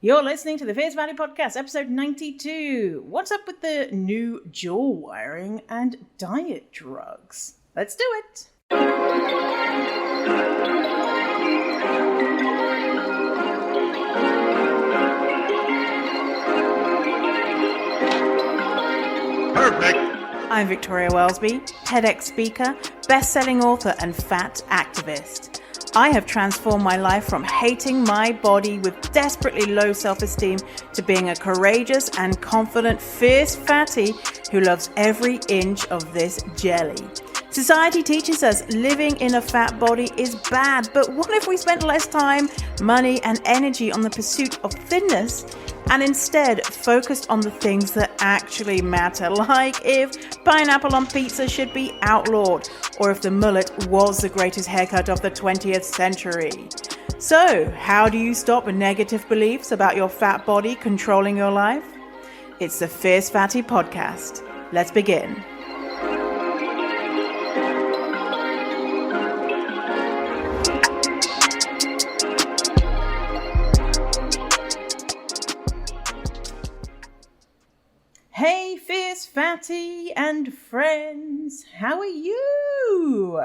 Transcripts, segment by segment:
You're listening to the Fierce Valley Podcast, episode 92. What's up with the new jaw wiring and diet drugs? Let's do it. Perfect. I'm Victoria Wellesby, TEDx speaker, best-selling author, and fat activist. I have transformed my life from hating my body with desperately low self-esteem to being a courageous and confident, fierce fatty who loves every inch of this jelly. Society teaches us living in a fat body is bad, but what if we spent less time, money, and energy on the pursuit of thinness and instead focused on the things that actually matter, like if pineapple on pizza should be outlawed, or if the mullet was the greatest haircut of the 20th century. So, how do you stop negative beliefs about your fat body controlling your life? It's the Fierce Fatty Podcast. Let's begin. Hey, Fierce Fatty and friends, how are you?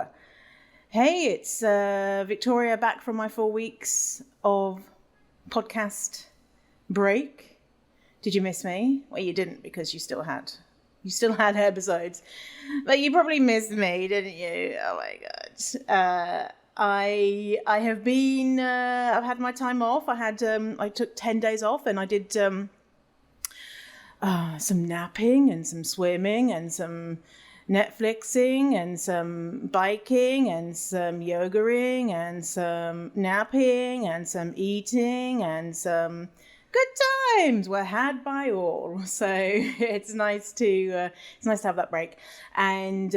Hey, it's Victoria back from my 4 weeks of podcast break. Did you miss me? Well, you didn't because you still had episodes, but you probably missed me, didn't you? Oh my God. I have been, I've had my time off. I took 10 days off and I did, some napping and some swimming and some Netflixing and some biking and some yogaing and some napping and some eating and some good times were had by all. So it's nice to have that break. And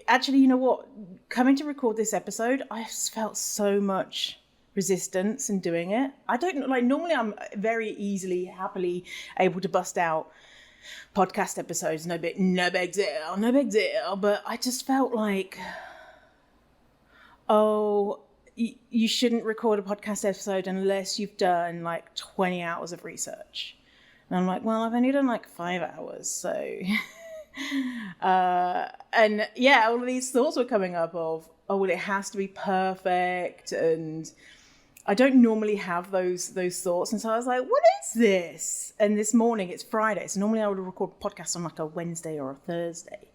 actually, you know what? Coming to record this episode, I just felt so much resistance in doing it. I don't like, normally I'm very easily, happily able to bust out podcast episodes, no big deal, but I just felt like, you shouldn't record a podcast episode unless you've done like 20 hours of research. And I'm like, well, I've only done like 5 hours, so and yeah, all of these thoughts were coming up of, oh well, it has to be perfect, and I don't normally have those thoughts. And so I was like, what is this? And this morning, it's Friday. So normally I would record podcasts on like a Wednesday or a Thursday.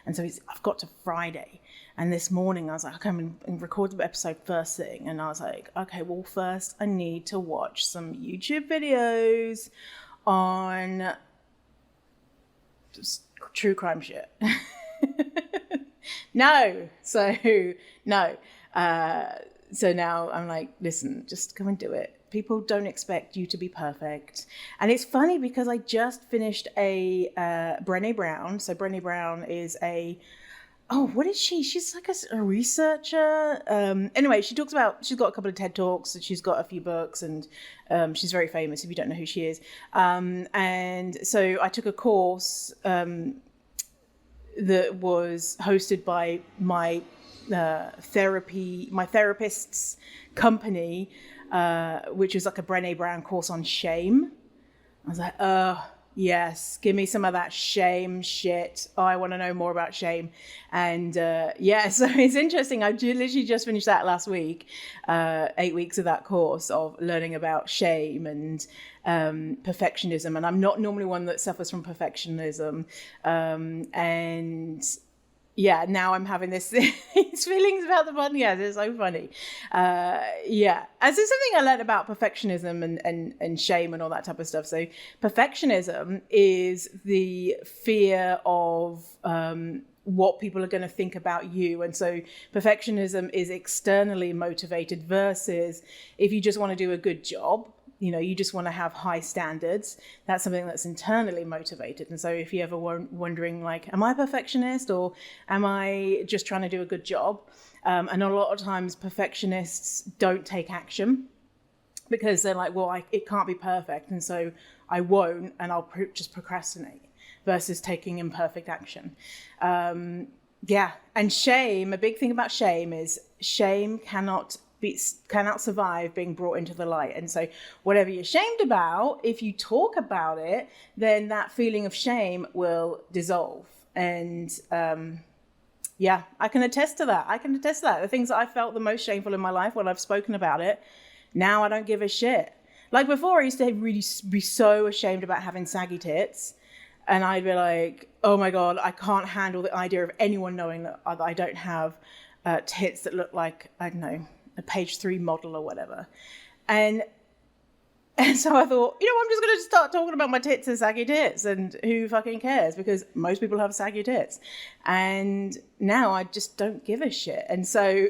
And so I've got to Friday. And this morning I was like, okay, I'm going to record the episode first thing. And I was like, okay, well, first I need to watch some YouTube videos on just true crime shit. So now I'm like, listen, just come and do it. People don't expect you to be perfect. And it's funny because I just finished a Brené Brown. So Brené Brown is what is she? She's like a researcher. Anyway, she's got a couple of TED Talks, and she's got a few books, and she's very famous if you don't know who she is. And so I took a course that was hosted by my therapist's company, which was like a Brené Brown course on shame. I was like, yes, give me some of that shame shit. I want to know more about shame. And so it's interesting. I literally just finished that last week, 8 weeks of that course of learning about shame and perfectionism. And I'm not normally one that suffers from perfectionism. Yeah, now I'm having these feelings about the podcast. It's so funny. As it's something I learned about perfectionism and shame and all that type of stuff. So perfectionism is the fear of what people are going to think about you. And so perfectionism is externally motivated versus if you just want to do a good job, you just want to have high standards. That's something that's internally motivated. And so if you're ever wondering, like, am I a perfectionist or am I just trying to do a good job? And a lot of times perfectionists don't take action because they're like, well, it can't be perfect. And so I won't, and I'll just procrastinate versus taking imperfect action. And shame, a big thing about shame is shame cannot cannot survive being brought into the light. And so whatever you're ashamed about, if you talk about it, then that feeling of shame will dissolve. And yeah, I can attest to that. The things that I felt the most shameful in my life when I've spoken about it, now I don't give a shit. Like before, I used to really be so ashamed about having saggy tits. And I'd be like, oh my God, I can't handle the idea of anyone knowing that I don't have tits that look like, I don't know, a page 3 model or whatever. And so I thought, I'm just going to start talking about my tits and saggy tits, and who fucking cares? Because most people have saggy tits. And now I just don't give a shit. And so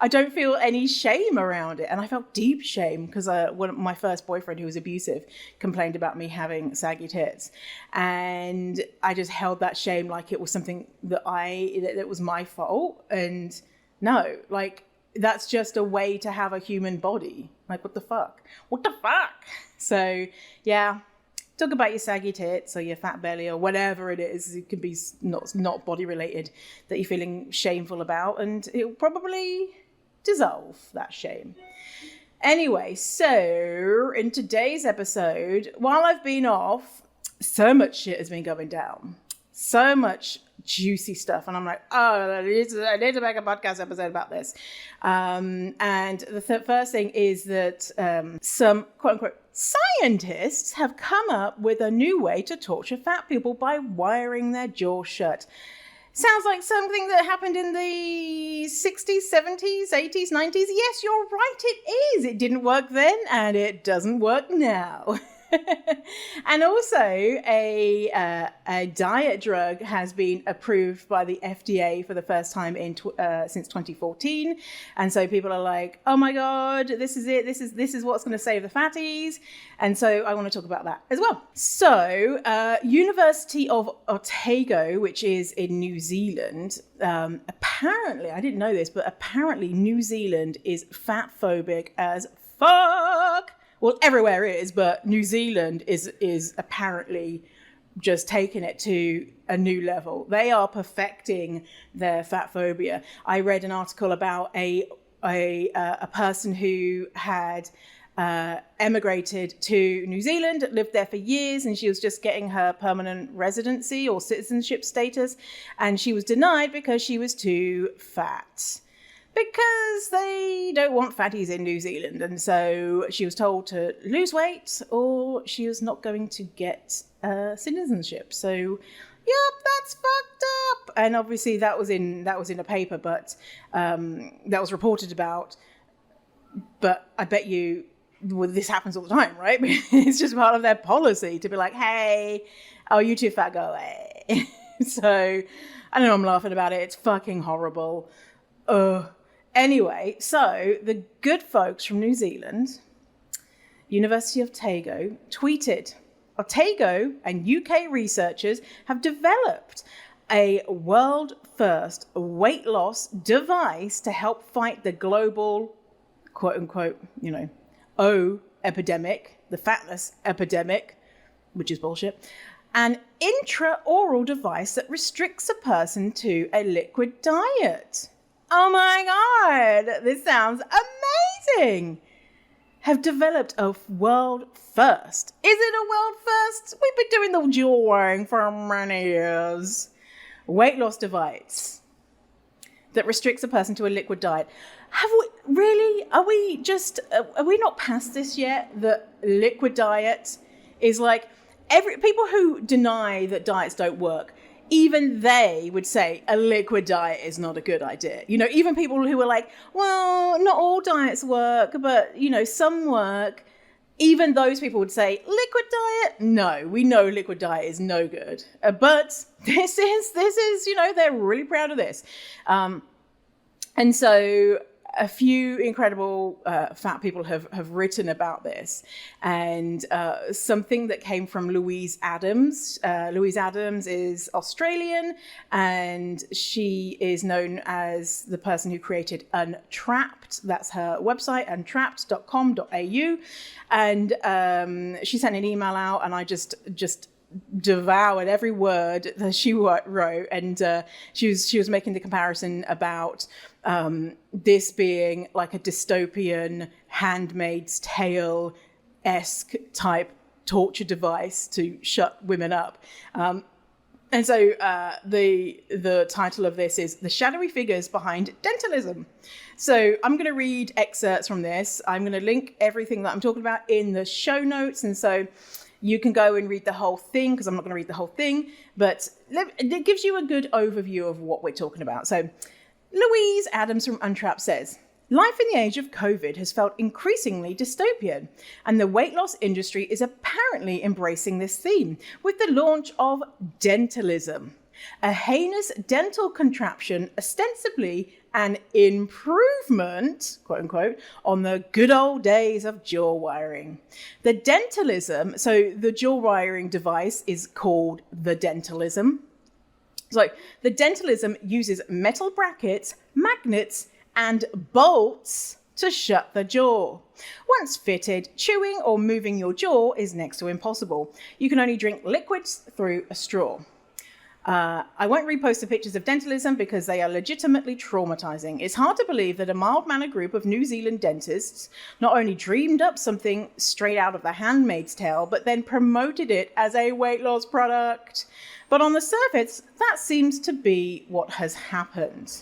I don't feel any shame around it. And I felt deep shame because my first boyfriend, who was abusive, complained about me having saggy tits. And I just held that shame like it was something that was my fault. And no, like, that's just a way to have a human body. Like, what the fuck? So, yeah, talk about your saggy tits or your fat belly or whatever it is. It can be not body related that you're feeling shameful about, and it'll probably dissolve that shame. Anyway, so in today's episode, while I've been off, so much shit has been going down. So much juicy stuff. And I'm like, I need to make a podcast episode about this. And the first thing is that some quote unquote scientists have come up with a new way to torture fat people by wiring their jaw shut. Sounds like something that happened in the 60s, 70s, 80s, 90s. Yes, you're right, it is. It didn't work then, and it doesn't work now. And also, a diet drug has been approved by the FDA for the first time since 2014. And so people are like, "Oh my God, this is it. This is what's going to save the fatties." And so I want to talk about that as well. So, University of Otago, which is in New Zealand, apparently, I didn't know this, but apparently New Zealand is fat phobic as fuck. Well, everywhere is, but New Zealand is apparently just taking it to a new level. They are perfecting their fat phobia. I read an article about a person who had emigrated to New Zealand, lived there for years, and she was just getting her permanent residency or citizenship status, and she was denied because she was too fat. Because they don't want fatties in New Zealand. And so she was told to lose weight or she was not going to get citizenship. So, yep, that's fucked up. And obviously that was in a paper, but that was reported about. But I bet you, this happens all the time, right? It's just part of their policy to be like, hey, oh, you too fat, go away. So I don't know, I'm laughing about it. It's fucking horrible. Anyway, so the good folks from New Zealand, University of Otago, tweeted, Otago and UK researchers have developed a world-first weight loss device to help fight the global, quote-unquote, epidemic, the fatness epidemic, which is bullshit, an intraoral device that restricts a person to a liquid diet. Oh my God, this sounds amazing. Have developed a world first. Is it a world first? We've been doing the jaw wiring for many years. Weight loss device that restricts a person to a liquid diet. Have we really? Are we not past this yet? The liquid diet is like people who deny that diets don't work. Even they would say a liquid diet is not a good idea. Even people who are like, well, not all diets work, but, some work. Even those people would say, liquid diet? No, we know liquid diet is no good. But this is, they're really proud of this. And so a few incredible fat people have written about this, and something that came from Louise Adams. Louise Adams is Australian, and she is known as the person who created Untrapped. That's her website, untrapped.com.au. And she sent an email out, and I just devoured every word that she wrote, and she was making the comparison about this being like a dystopian Handmaid's Tale-esque type torture device to shut women up. And so the title of this is The Shadowy Figures Behind Dentalism. So I'm going to read excerpts from this. I'm going to link everything that I'm talking about in the show notes. And so you can go and read the whole thing, because I'm not going to read the whole thing. But it gives you a good overview of what we're talking about. So Louise Adams from Untrapped says, life in the age of COVID has felt increasingly dystopian, and the weight loss industry is apparently embracing this theme with the launch of dentalism, a heinous dental contraption ostensibly an improvement, quote unquote, on the good old days of jaw wiring. The dentalism, so the jaw wiring device is called the dentalism. So the dentalism uses metal brackets, magnets, and bolts to shut the jaw. Once fitted, chewing or moving your jaw is next to impossible. You can only drink liquids through a straw. I won't repost the pictures of dentalism because they are legitimately traumatizing. It's hard to believe that a mild-mannered group of New Zealand dentists not only dreamed up something straight out of The Handmaid's Tale, but then promoted it as a weight loss product. But on the surface, that seems to be what has happened.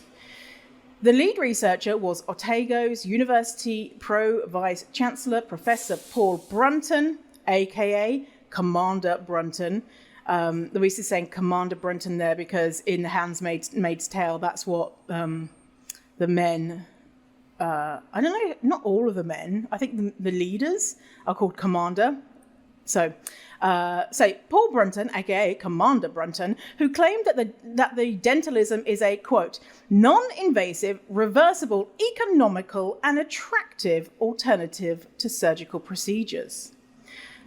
The lead researcher was Otago's University Pro Vice Chancellor, Professor Paul Brunton, aka Commander Brunton. Louise is saying Commander Brunton there because in The Handmaid's Tale, that's what the men, I don't know, not all of the men, I think the leaders are called Commander. So Paul Brunton, aka Commander Brunton, who claimed that the dentalism is a, quote, non-invasive, reversible, economical, and attractive alternative to surgical procedures.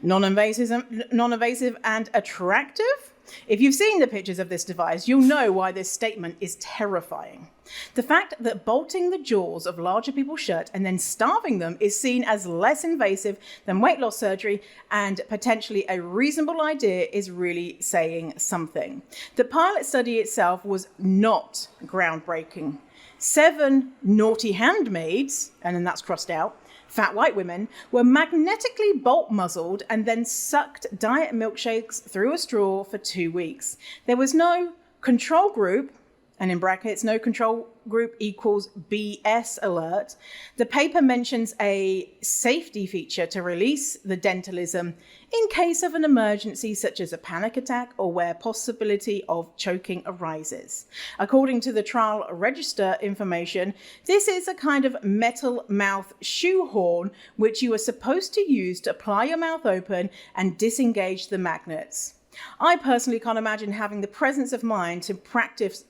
Non-invasive and attractive? If you've seen the pictures of this device, you'll know why this statement is terrifying. The fact that bolting the jaws of larger people shut and then starving them is seen as less invasive than weight loss surgery and potentially a reasonable idea is really saying something. The pilot study itself was not groundbreaking. 7 naughty handmaids, and then that's crossed out, fat white women, were magnetically bolt muzzled and then sucked diet milkshakes through a straw for 2 weeks. There was no control group, and in brackets, no control group equals BS alert. The paper mentions a safety feature to release the dentalism in case of an emergency such as a panic attack or where possibility of choking arises. According to the trial register information, this is a kind of metal mouth shoehorn which you are supposed to use to pry your mouth open and disengage the magnets. I personally can't imagine having the presence of mind to practice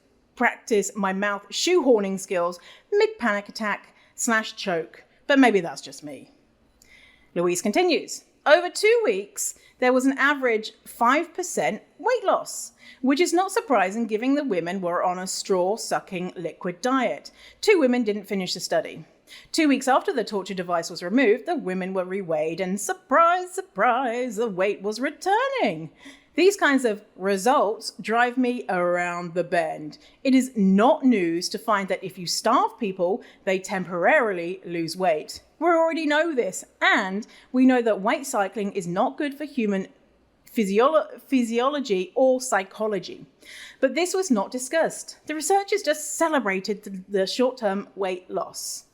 my mouth shoehorning skills mid-panic attack / choke, but maybe that's just me. Louise continues. Over 2 weeks, there was an average 5% weight loss, which is not surprising given the women were on a straw-sucking liquid diet. 2 women didn't finish the study. 2 weeks after the torture device was removed, the women were reweighed and surprise, surprise, the weight was returning. These kinds of results drive me around the bend. It is not news to find that if you starve people, they temporarily lose weight. We already know this, and we know that weight cycling is not good for human physiology or psychology. But this was not discussed. The researchers just celebrated the short-term weight loss.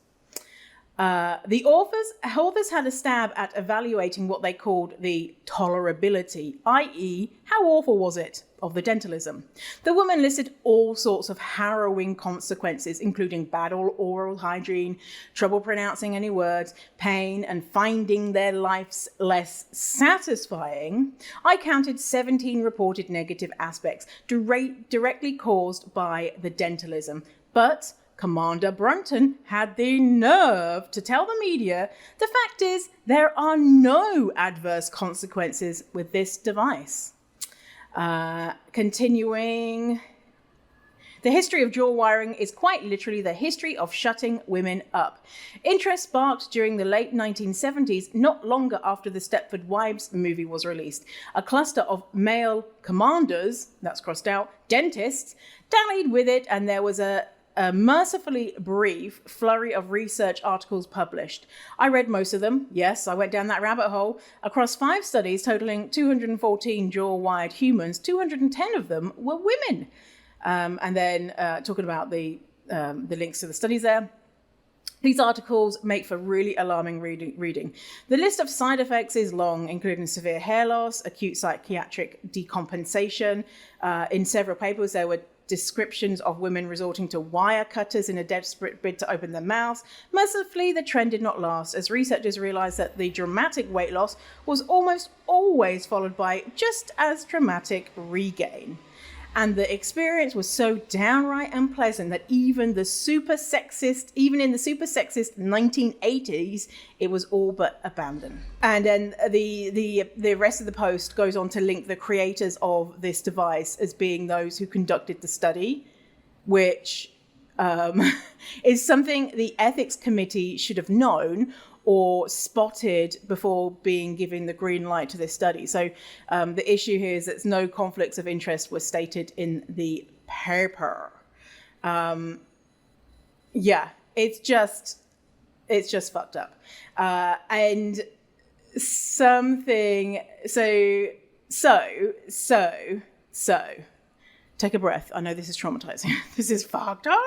The authors had a stab at evaluating what they called the tolerability, i.e., how awful was it, of the dentalism. The woman listed all sorts of harrowing consequences, including bad oral hygiene, trouble pronouncing any words, pain, and finding their lives less satisfying. I counted 17 reported negative aspects directly caused by the dentalism, but Commander Brunton had the nerve to tell the media, the fact is, there are no adverse consequences with this device. Continuing, The history of jaw wiring is quite literally the history of shutting women up. Interest sparked during the late 1970s, not longer after the Stepford Wives movie was released. A cluster of male commanders, that's crossed out, dentists, dallied with it, and there was a mercifully brief flurry of research articles published. I read most of them. Yes, I went down that rabbit hole. Across 5 studies totaling 214 jaw-wired humans, 210 of them were women. And then talking about the links to the studies there. These articles make for really alarming reading. The list of side effects is long, including severe hair loss, acute psychiatric decompensation. In several papers, there were descriptions of women resorting to wire cutters in a desperate bid to open their mouths. Mercifully, the trend did not last, as researchers realized that the dramatic weight loss was almost always followed by just as dramatic regain. And the experience was so downright unpleasant that even in the super sexist 1980s, it was all but abandoned. And then the rest of the post goes on to link the creators of this device as being those who conducted the study, which is something the ethics committee should have known or spotted before being given the green light to this study. So the issue here is that no conflicts of interest were stated in the paper. It's just fucked up. And something, so take a breath. I know this is traumatizing. This is fucked up.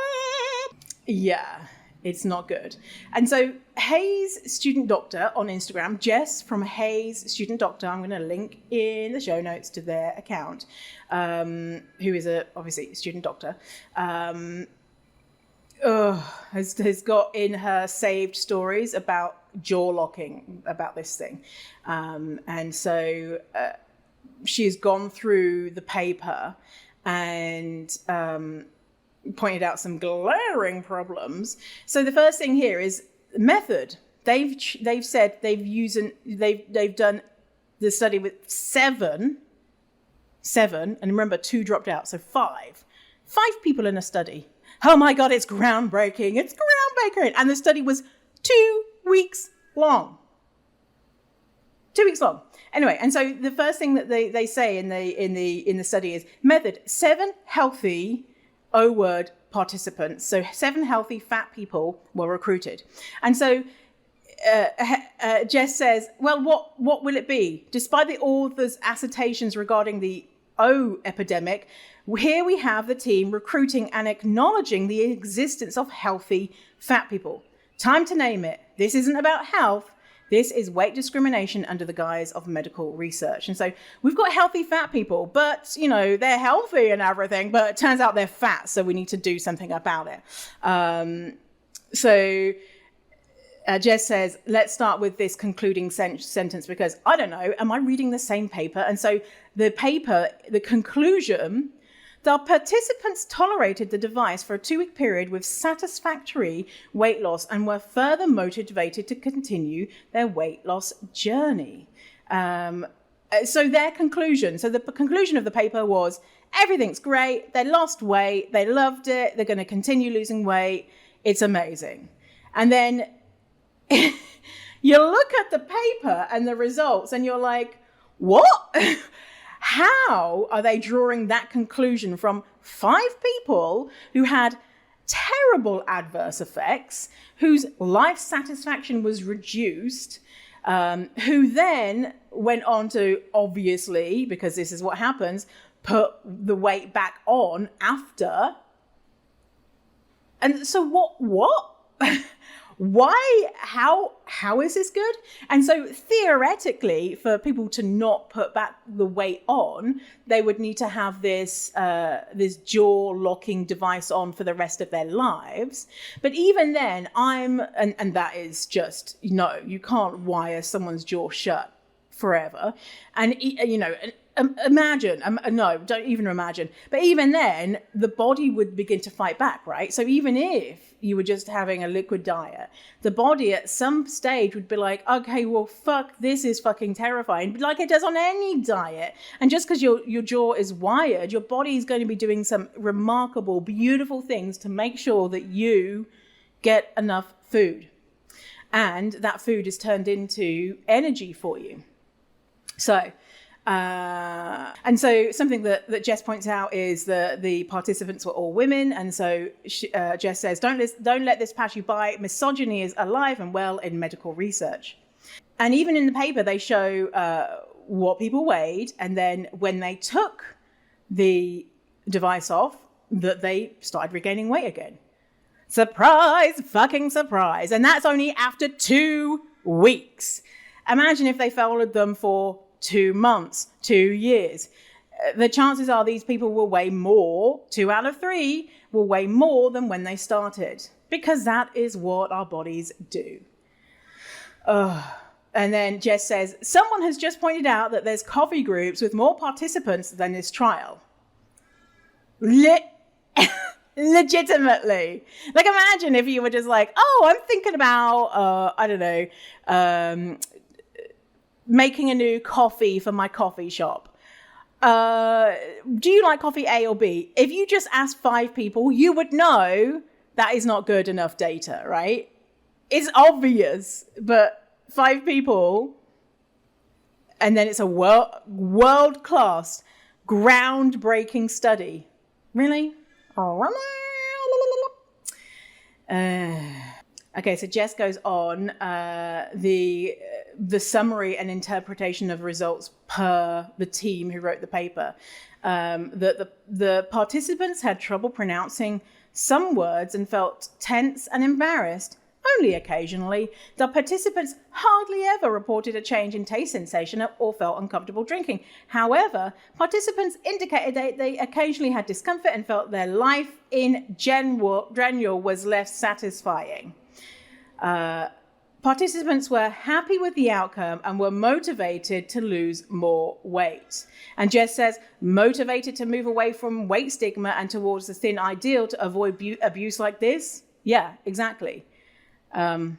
Yeah. It's not good. And so Hayes Student Doctor on Instagram, Jess from Hayes Student Doctor, I'm going to link in the show notes to their account, who is obviously a student doctor, has got in her saved stories about jaw locking, about this thing. And so she's gone through the paper and pointed out some glaring problems. So the first thing here is method. They've said they've done the study with seven, and remember 2 dropped out, so 5 people in a study. Oh my God, it's groundbreaking! It's groundbreaking, and the study was 2 weeks long. 2 weeks long. Anyway, and so the first thing that they say in the study is method: 7 healthy O-word participants, so 7 healthy fat people were recruited. And so Jess says, well, what will it be? Despite the author's assertions regarding the O epidemic, here we have the team recruiting and acknowledging the existence of healthy fat people. Time to name it. This isn't about health. This is weight discrimination under the guise of medical research. And so we've got healthy fat people, but, they're healthy and everything, but it turns out they're fat, so we need to do something about it. Jess says, let's start with this concluding sentence, because I don't know, am I reading the same paper? And so the paper, the conclusion, the participants tolerated the device for a 2-week period with satisfactory weight loss and were further motivated to continue their weight loss journey. So their conclusion, the conclusion of the paper was, everything's great, they lost weight, they loved it, they're going to continue losing weight, it's amazing. And then you look at the paper and the results and you're like, what? How are they drawing that conclusion from 5 people who had terrible adverse effects, whose life satisfaction was reduced, who then went on to, obviously, because this is what happens, put the weight back on after? And so what? Why? How is this good? And so theoretically, for people to not put back the weight on, they would need to have this jaw locking device on for the rest of their lives. But even then, and that is just, no, you can't wire someone's jaw shut forever. And imagine, no, don't even imagine. But even then, the body would begin to fight back, right? So even if you were just having a liquid diet, the body at some stage would be like, okay, well, fuck, this is fucking terrifying, like it does on any diet. And just because your jaw is wired, your body is going to be doing some remarkable, beautiful things to make sure that you get enough food. And that food is turned into energy for you. So, and so something that Jess points out is that the participants were all women. And so Jess says, don't let this pass you by. Misogyny is alive and well in medical research. And even in the paper, they show what people weighed. And then when they took the device off, that they started regaining weight again. Surprise, fucking surprise. And that's only after 2 weeks. Imagine if they followed them for 2 months, 2 years. The chances are these people will weigh more, 2 out of 3 will weigh more than when they started, because that is what our bodies do. And then Jess says, someone has just pointed out that there's coffee groups with more participants than this trial. Legitimately. Like, imagine if you were just like, oh, I'm thinking about, making a new coffee for my coffee shop. Do you like coffee A or B? If you just asked 5 people, you would know that is not good enough data, right? It's obvious, but 5 people, and then it's a world-class, groundbreaking study. Really? Okay, so Jess goes on the summary and interpretation of results per the team who wrote the paper. That the participants had trouble pronouncing some words and felt tense and embarrassed. Only occasionally. The participants hardly ever reported a change in taste sensation or felt uncomfortable drinking. However, participants indicated that they occasionally had discomfort and felt their life in general was less satisfying. Participants were happy with the outcome and were motivated to lose more weight. And Jess says, motivated to move away from weight stigma and towards the thin ideal to avoid abuse like this? Yeah, exactly. And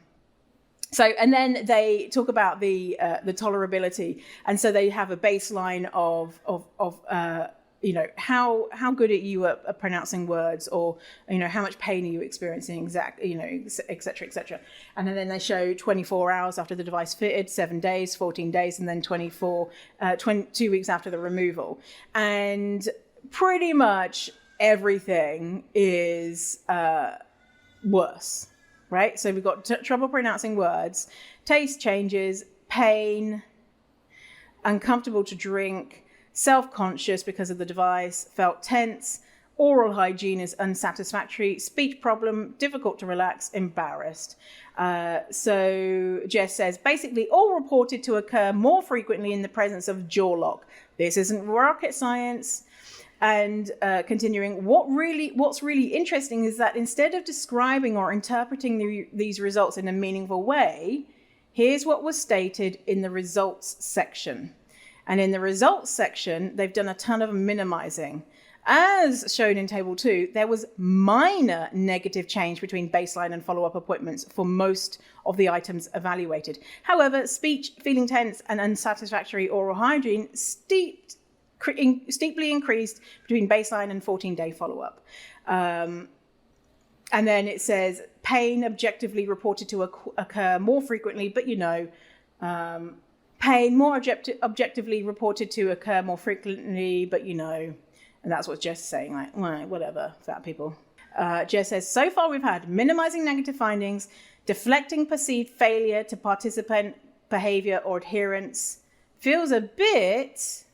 then they talk about the tolerability, and so they have a baseline of how good are you at pronouncing words, or how much pain are you experiencing, et cetera, and then they show 24 hours after the device fitted, 7 days, 14 days, and then 2 weeks after the removal, and pretty much everything is worse. Right? So we've got trouble pronouncing words, taste changes, pain, uncomfortable to drink, self-conscious because of the device, felt tense, oral hygiene is unsatisfactory, speech problem, difficult to relax, embarrassed. So Jess says, basically all reported to occur more frequently in the presence of jaw lock. This isn't rocket science. And continuing, what's really interesting is that instead of describing or interpreting these results in a meaningful way, here's what was stated in the results section. And in the results section, they've done a ton of minimizing. As shown in table 2, there was minor negative change between baseline and follow-up appointments for most of the items evaluated. However, speech, feeling tense, and unsatisfactory oral hygiene steeply increased between baseline and 14-day follow-up. And then it says pain objectively reported to occur more frequently, but pain more objectively reported to occur more frequently, but and that's what Jess is saying, like, well, whatever, fat people. Jess says, so far we've had minimizing negative findings, deflecting perceived failure to participant behavior or adherence. Feels a bit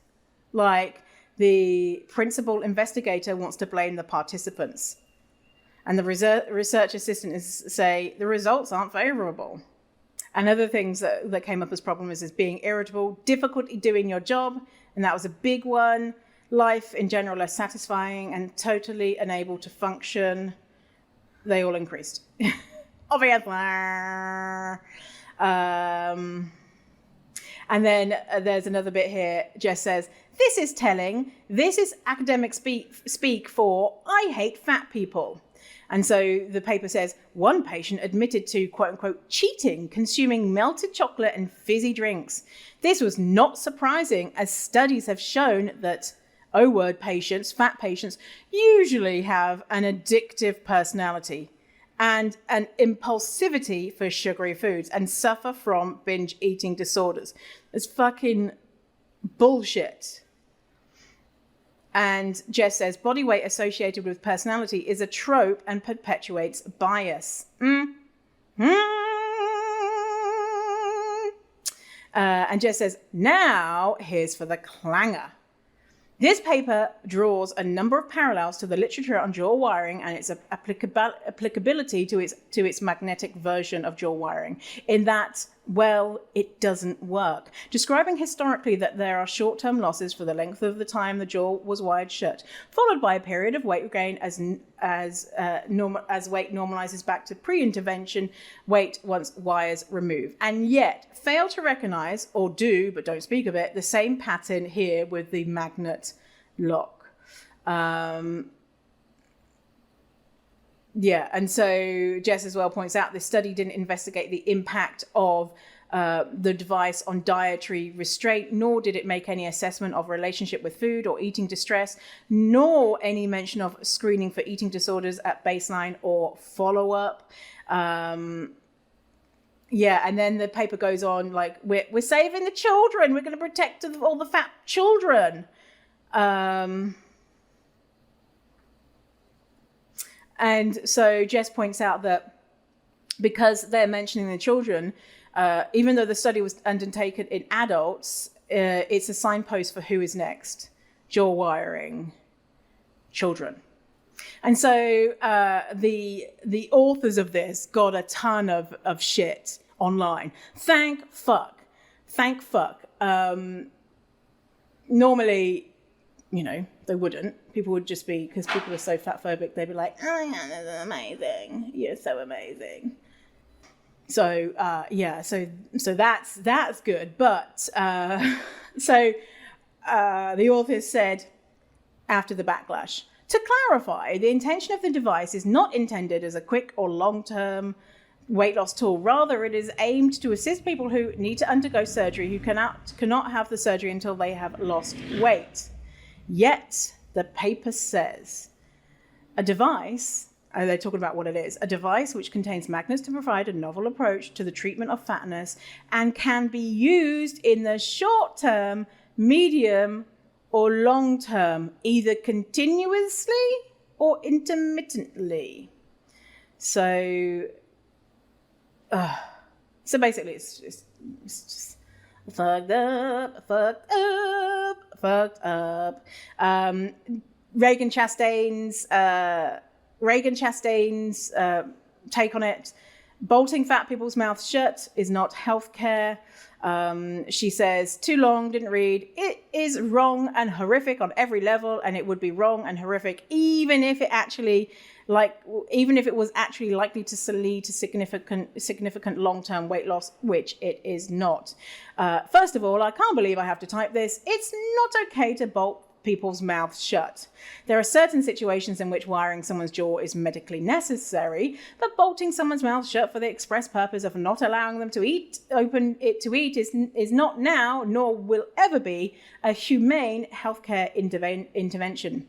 like the principal investigator wants to blame the participants. And the research assistant say the results aren't favorable. And other things that came up as problems is being irritable, difficulty doing your job, and that was a big one. Life in general less satisfying and totally unable to function. They all increased. Obviously. And then there's another bit here. Jess says, this is telling. This is academic speak for I hate fat people. And so the paper says, one patient admitted to, quote unquote, cheating, consuming melted chocolate and fizzy drinks. This was not surprising, as studies have shown that O-word patients, fat patients, usually have an addictive personality and an impulsivity for sugary foods and suffer from binge eating disorders. It's fucking bullshit. And Jess says, body weight associated with personality is a trope and perpetuates bias. And Jess says, now here's for the clanger. This paper draws a number of parallels to the literature on jaw wiring and its applicability to its magnetic version of jaw wiring, in that, well, it doesn't work. Describing historically that there are short-term losses for the length of the time the jaw was wired shut, followed by a period of weight gain as weight normalizes back to pre-intervention weight once wires remove, and yet fail to recognize, or do but don't speak of it, the same pattern here with the magnet lock. Yeah, and so Jess as well points out this study didn't investigate the impact of the device on dietary restraint, nor did it make any assessment of relationship with food or eating distress, nor any mention of screening for eating disorders at baseline or follow-up. Yeah, and then the paper goes on like, we're saving the children, we're going to protect all the fat children. And so Jess points out that because they're mentioning the children, even though the study was undertaken in adults, it's a signpost for who is next. Jaw wiring, children. And so the authors of this got a ton of shit online. Thank fuck. Normally, you know, they wouldn't. People would just be, because people are so fat phobic, they'd be like, oh yeah, that's amazing. You're so amazing. So yeah, so that's good. But the authors said after the backlash, to clarify, the intention of the device is not intended as a quick or long-term weight loss tool. Rather, it is aimed to assist people who need to undergo surgery who cannot have the surgery until they have lost weight. Yet, the paper says, a device, and they're talking about what it is, a device which contains magnets to provide a novel approach to the treatment of fatness and can be used in the short term, medium, or long term, either continuously or intermittently. So basically, it's just fucked up. Reagan Chastain's take on it: bolting fat people's mouths shut is not healthcare. She says, too long, didn't read. It is wrong and horrific on every level, and it would be wrong and horrific even if it was actually likely to lead to significant long-term weight loss, which it is not. First of all, I can't believe I have to type this. It's not okay to bolt people's mouths shut. There are certain situations in which wiring someone's jaw is medically necessary, but bolting someone's mouth shut for the express purpose of not allowing them to eat is not now, nor will ever be, a humane healthcare intervention.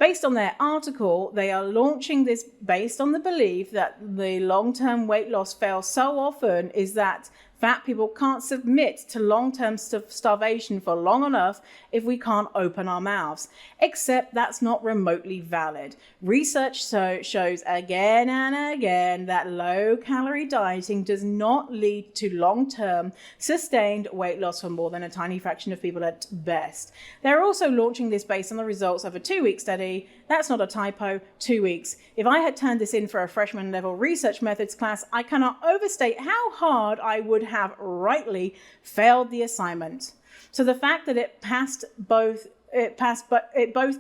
Based on their article, they are launching this based on the belief that the long-term weight loss fails so often is that fat people can't submit to long-term starvation for long enough if we can't open our mouths. Except that's not remotely valid. Research shows again and again that low-calorie dieting does not lead to long-term sustained weight loss for more than a tiny fraction of people at best. They're also launching this based on the results of a 2-week study. That's not a typo, 2 weeks. If I had turned this in for a freshman level research methods class, I cannot overstate how hard I would have rightly failed the assignment. So the fact that it both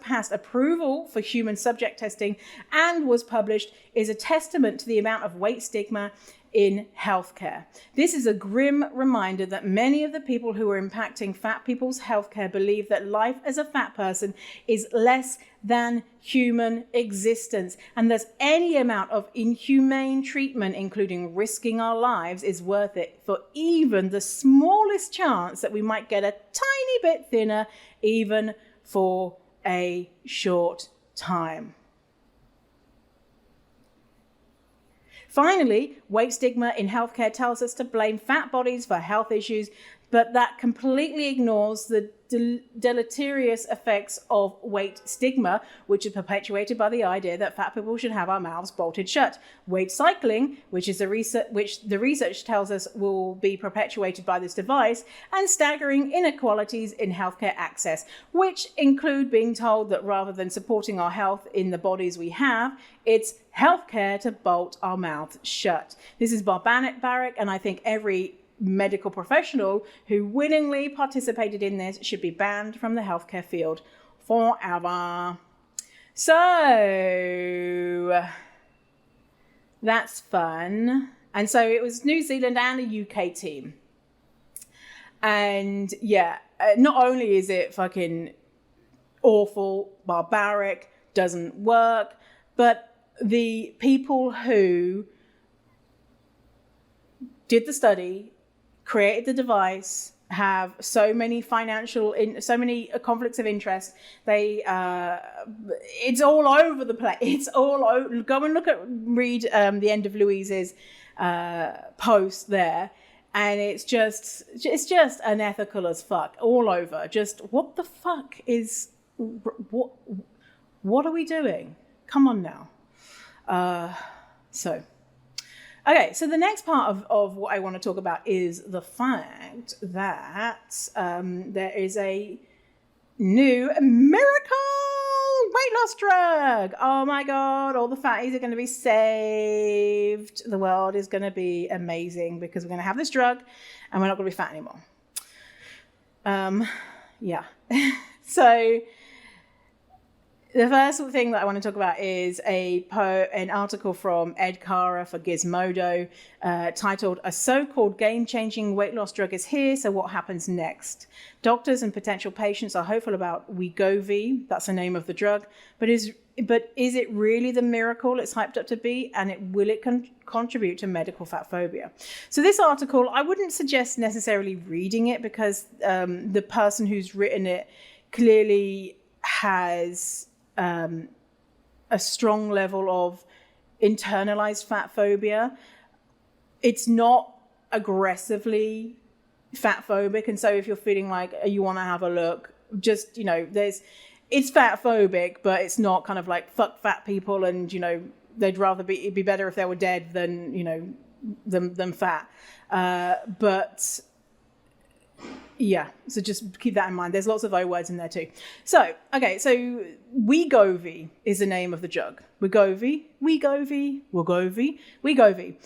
passed approval for human subject testing and was published is a testament to the amount of weight stigma in healthcare. This is a grim reminder that many of the people who are impacting fat people's healthcare believe that life as a fat person is less than human existence, and thus any amount of inhumane treatment, including risking our lives, is worth it for even the smallest chance that we might get a tiny bit thinner, even for a short time. Finally, weight stigma in healthcare tells us to blame fat bodies for health issues, but that completely ignores the deleterious effects of weight stigma, which is perpetuated by the idea that fat people should have our mouths bolted shut. Weight cycling, which the research tells us will be perpetuated by this device, and staggering inequalities in healthcare access, which include being told that rather than supporting our health in the bodies we have, it's healthcare to bolt our mouths shut. This is barbaric, and I think every medical professional who willingly participated in this should be banned from the healthcare field forever. So that's fun. And so it was New Zealand and a UK team. And yeah, not only is it fucking awful, barbaric, doesn't work, but the people who did the study, created the device, have so many so many conflicts of interest. It's all over the place. It's all over. Go and read the end of Louise's post there, and it's just unethical as fuck all over. Just what the fuck is what are we doing? Come on now. Okay, so the next part of what I want to talk about is the fact that there is a new miracle weight loss drug. Oh my God, all the fatties are going to be saved. The world is going to be amazing because we're going to have this drug and we're not going to be fat anymore. Yeah. So the first thing that I want to talk about is an article from Ed Cara for Gizmodo titled, "A so-called game-changing weight loss drug is here, so what happens next? Doctors and potential patients are hopeful about Wegovy," that's the name of the drug, but is it really the miracle it's hyped up to be, and will it contribute to medical fat phobia? So this article, I wouldn't suggest necessarily reading it because the person who's written it clearly has a strong level of internalized fat phobia. It's not aggressively fat phobic, and so if you're feeling like you want to have a look, just, it's fat phobic, but it's not kind of like fuck fat people and they'd rather it'd be better if they were dead than than fat, but yeah, so just keep that in mind. There's lots of O words in there too. So, okay, so Wegovy is the name of the drug. Wegovy.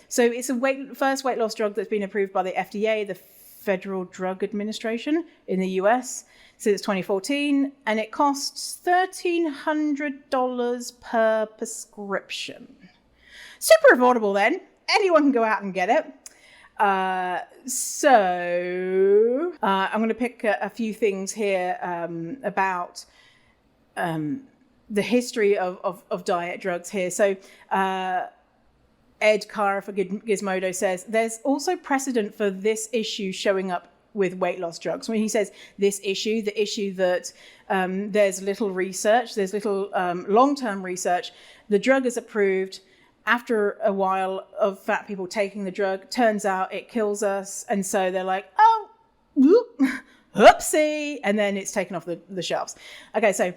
So it's a first weight loss drug that's been approved by the FDA, the Federal Drug Administration in the US, since 2014, and it costs $1,300 per prescription. Super affordable then. Anyone can go out and get it. I'm going to pick a few things here about the history of diet drugs here. So Ed Cara for Gizmodo says, "There's also precedent for this issue showing up with weight loss drugs." When he says this issue, the issue that there's little research, there's little long-term research. The drug is approved. After a while of fat people taking the drug, turns out it kills us. And so they're like, oh, whoopsie. And then it's taken off the shelves. Okay, so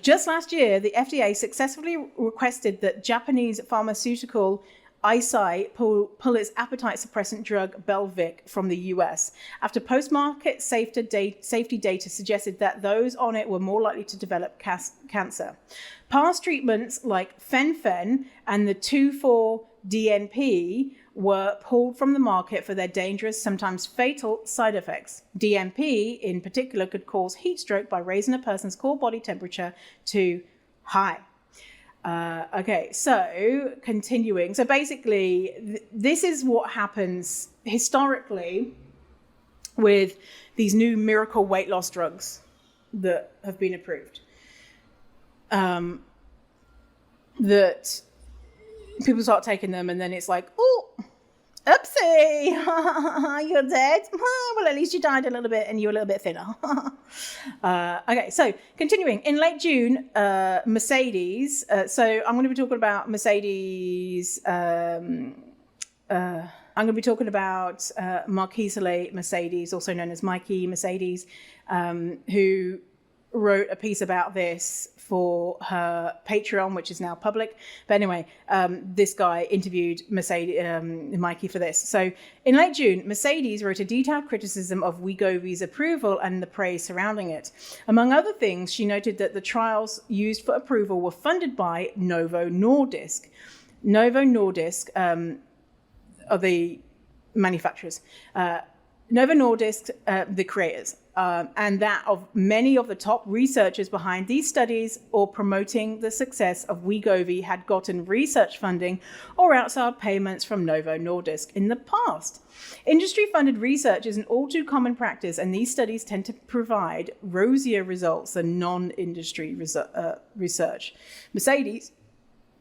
just last year, the FDA successfully requested that Japanese pharmaceutical Eisai pull its appetite suppressant drug Belvic from the US after post-market safety data suggested that those on it were more likely to develop cancer. Past treatments like fen-phen and the 2,4-DNP were pulled from the market for their dangerous, sometimes fatal side effects. DNP, in particular, could cause heat stroke by raising a person's core body temperature too high. Okay, so continuing. So basically, this is what happens historically with these new miracle weight loss drugs that have been approved. That people start taking them, and then it's like, oh, oopsie, you're dead. Well, at least you died a little bit and you're a little bit thinner. Okay, so continuing. In late June, Mercedes, so I'm going to be talking about Mercedes, I'm going to be talking about Marquise Mercedes, also known as Mikey Mercedes, who wrote a piece about this for her Patreon, which is now public. But anyway, this guy interviewed Mikey for this. So in late June, Mercedes wrote a detailed criticism of Wegovy's approval and the praise surrounding it. Among other things, she noted that the trials used for approval were funded by Novo Nordisk. Novo Nordisk are the manufacturers. Novo Nordisk, the creators, and that of many of the top researchers behind these studies or promoting the success of Wegovy had gotten research funding or outside payments from Novo Nordisk in the past. Industry-funded research is an all too common practice, and these studies tend to provide rosier results than non-industry research. Mercedes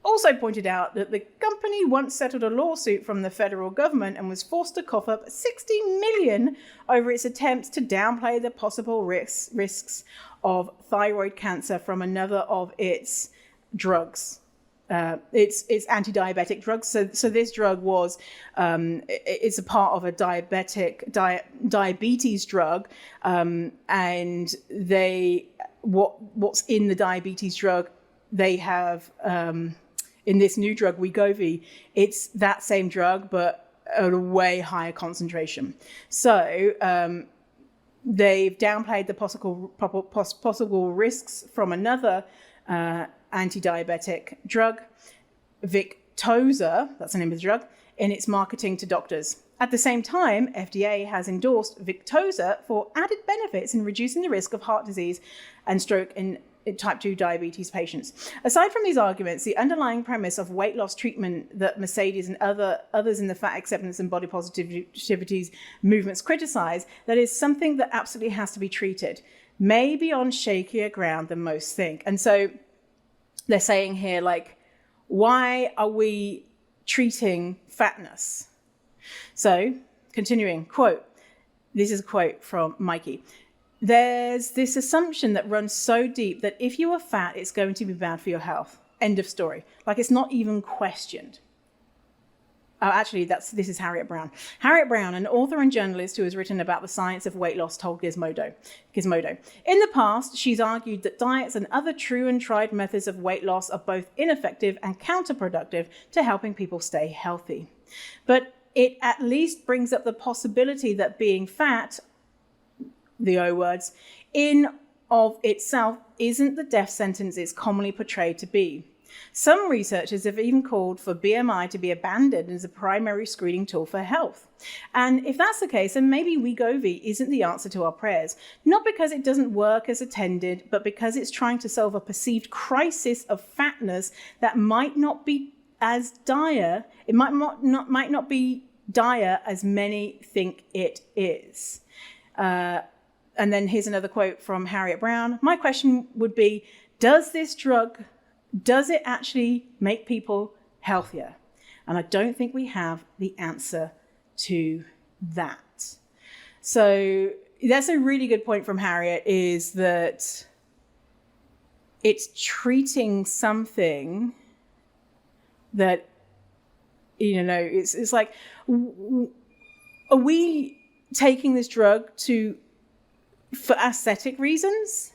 also pointed out that the company once settled a lawsuit from the federal government and was forced to cough up $60 million over its attempts to downplay the possible risks of thyroid cancer from another of its drugs. It's anti-diabetic drugs. So this drug was it's a part of a diabetes drug, and what's in the diabetes drug, they have in this new drug Wegovy, it's that same drug but at a way higher concentration. So they've downplayed the possible risks from another anti-diabetic drug, Victoza, that's the name of the drug, in its marketing to doctors. At the same time, FDA has endorsed Victoza for added benefits in reducing the risk of heart disease and stroke in type 2 diabetes patients. Aside from these arguments, the underlying premise of weight loss treatment that Mercedes and others in the fat acceptance and body positivity movements criticize, that is something that absolutely has to be treated, maybe on shakier ground than most think. And so they're saying here, like, why are we treating fatness? So, continuing, quote, this is a quote from Mikey. There's this assumption that runs so deep that if you are fat, it's going to be bad for your health. End of story. Like, it's not even questioned. Oh, actually, this is Harriet Brown. Harriet Brown, an author and journalist who has written about the science of weight loss, told Gizmodo. In the past, she's argued that diets and other true and tried methods of weight loss are both ineffective and counterproductive to helping people stay healthy. But it at least brings up the possibility that being fat, the O words, in of itself isn't the death sentence it's commonly portrayed to be. Some researchers have even called for BMI to be abandoned as a primary screening tool for health. And if that's the case, then maybe Wegovy isn't the answer to our prayers, not because it doesn't work as intended, but because it's trying to solve a perceived crisis of fatness that might not be as dire. It might not be dire as many think it is. And then here's another quote from Harriet Brown. My question would be, does it actually make people healthier? And I don't think we have the answer to that. So that's a really good point from Harriet, is that it's treating something that, it's like, are we taking this drug for aesthetic reasons?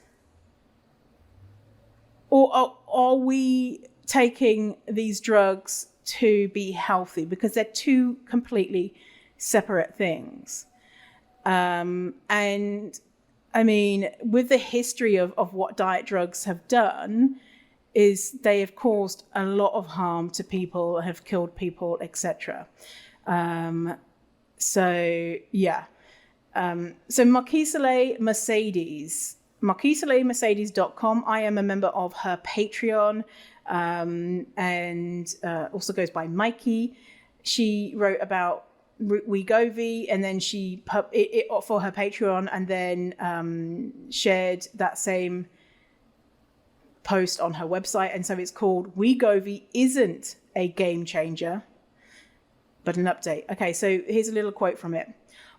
Or are we taking these drugs to be healthy? Because they're two completely separate things. And I mean, with the history of what diet drugs have done, is they have caused a lot of harm to people, have killed people, etc. So Marquise Mercedes, MarquiseLeMercedes.com. I am a member of her Patreon. and also goes by Mikey. She wrote about Wegovy, and then she it for her Patreon, and then shared that same post on her website. And so it's called Wegovy Isn't a Game Changer, but an Update. Okay, so here's a little quote from it.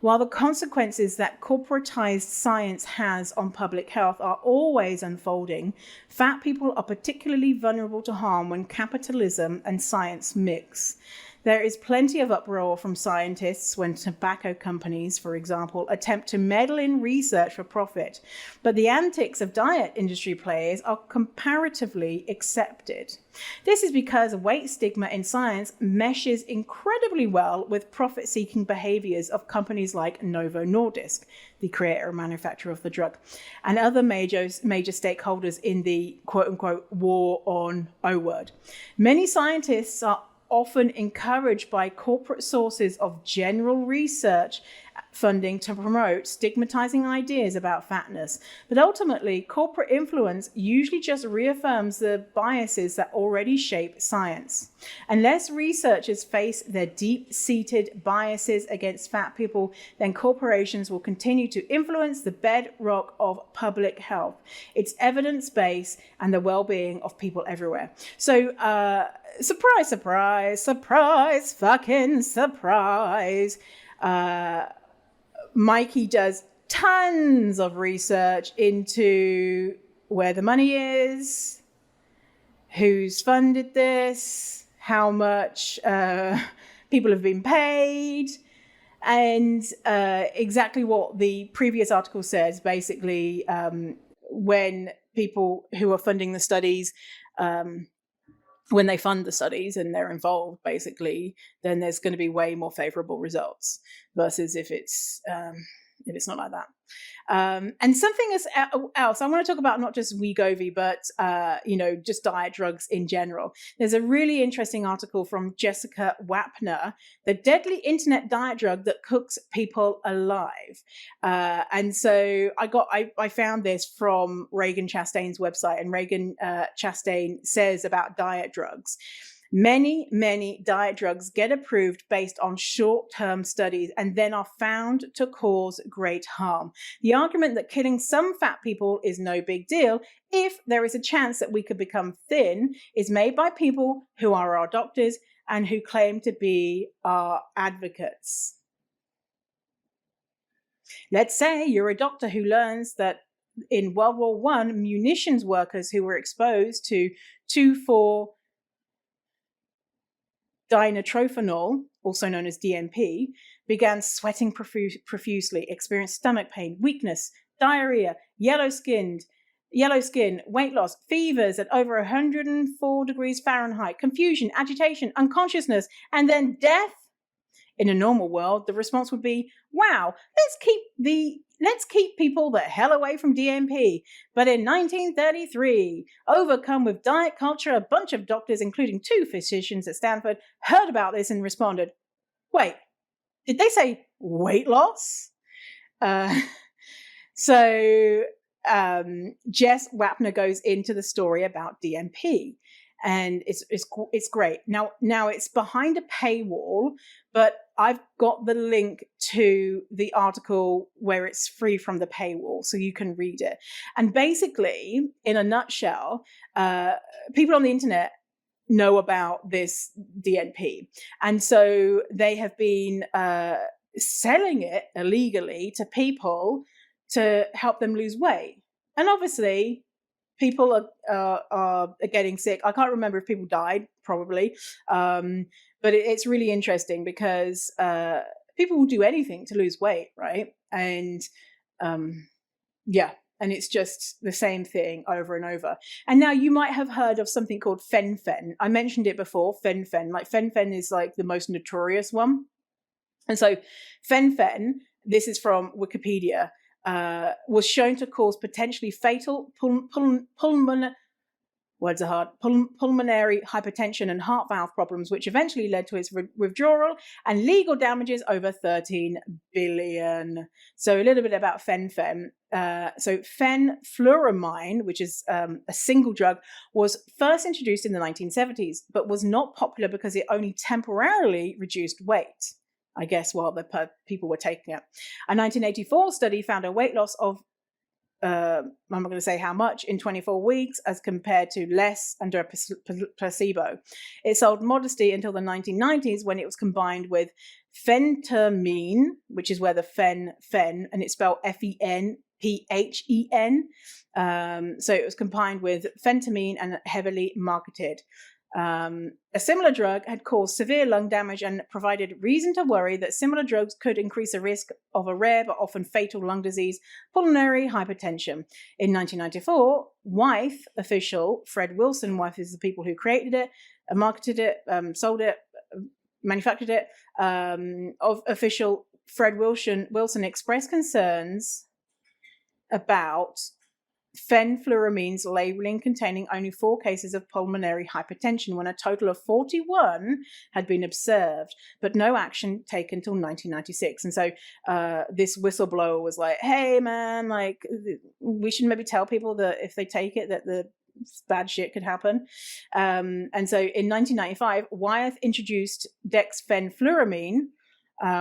While the consequences that corporatized science has on public health are always unfolding, fat people are particularly vulnerable to harm when capitalism and science mix. There is plenty of uproar from scientists when tobacco companies, for example, attempt to meddle in research for profit. But the antics of diet industry players are comparatively accepted. This is because weight stigma in science meshes incredibly well with profit-seeking behaviors of companies like Novo Nordisk, the creator and manufacturer of the drug, and other major stakeholders in the quote-unquote war on O-word. Many scientists are often encouraged by corporate sources of general research funding to promote stigmatizing ideas about fatness. But ultimately, corporate influence usually just reaffirms the biases that already shape science. Unless researchers face their deep-seated biases against fat people, then corporations will continue to influence the bedrock of public health, its evidence base, and the well-being of people everywhere. So, surprise, surprise, surprise, fucking surprise. Mikey does tons of research into where the money is, who's funded this, how much people have been paid, and exactly what the previous article says. Basically, when people who are funding the studies, when they fund the studies and they're involved, basically, then there's going to be way more favorable results versus if it's not like that. And something else, I want to talk about not just Wegovy, but just diet drugs in general. There's a really interesting article from Jessica Wapner, the deadly internet diet drug that cooks people alive. And so I found this from Reagan Chastain's website, and Reagan Chastain says about diet drugs. Many diet drugs get approved based on short-term studies and then are found to cause great harm. The argument that killing some fat people is no big deal if there is a chance that we could become thin is made by people who are our doctors and who claim to be our advocates. Let's say you're a doctor who learns that in World War I, munitions workers who were exposed to 2,4-dinitrophenol, also known as DMP, began sweating profusely, experienced stomach pain, weakness, diarrhea, yellow skin, weight loss, fevers at over 104 degrees Fahrenheit, confusion, agitation, unconsciousness, and then death. In a normal world, the response would be, wow, let's keep people the hell away from DMP. But in 1933, overcome with diet culture, a bunch of doctors, including 2 physicians at Stanford, heard about this and responded, wait, did they say weight loss? So Jess Wapner goes into the story about DMP. And it's great. Now it's behind a paywall, but I've got the link to the article where it's free from the paywall, so you can read it. And basically, in a nutshell, people on the internet know about this DNP, and so they have been selling it illegally to people to help them lose weight. And obviously, people are getting sick. I can't remember if people died, probably. But it's really interesting because people will do anything to lose weight, right? And and it's just the same thing over and over. And now you might have heard of something called fen-phen. I mentioned it before, fen-phen. Like fen-phen is like the most notorious one. And so fen-phen, this is from Wikipedia, was shown to cause potentially fatal words are hard, pulmonary hypertension and heart valve problems, which eventually led to its withdrawal and legal damages over 13 billion. So a little bit about fen-phen. So fenfluramine, which is a single drug, was first introduced in the 1970s, but was not popular because it only temporarily reduced weight, I guess, while the people were taking it. A 1984 study found a weight loss of I'm not going to say how much, in 24 weeks as compared to less under a placebo. It sold modesty until the 1990s when it was combined with phentermine, which is where the fen, and it's spelled Fenphen. So it was combined with phentermine and heavily marketed. A similar drug had caused severe lung damage and provided reason to worry that similar drugs could increase the risk of a rare but often fatal lung disease, pulmonary hypertension. In 1994, Wyeth official Fred Wilson, Wyeth is the people who created it, marketed it, sold it, manufactured it, of official Fred Wilson expressed concerns about fenfluramine's labeling containing only 4 cases of pulmonary hypertension when a total of 41 had been observed, but no action taken until 1996. And so this whistleblower was like, hey man, like we should maybe tell people that if they take it that the bad shit could happen. And so in 1995, Wyeth introduced dexfenfluramine,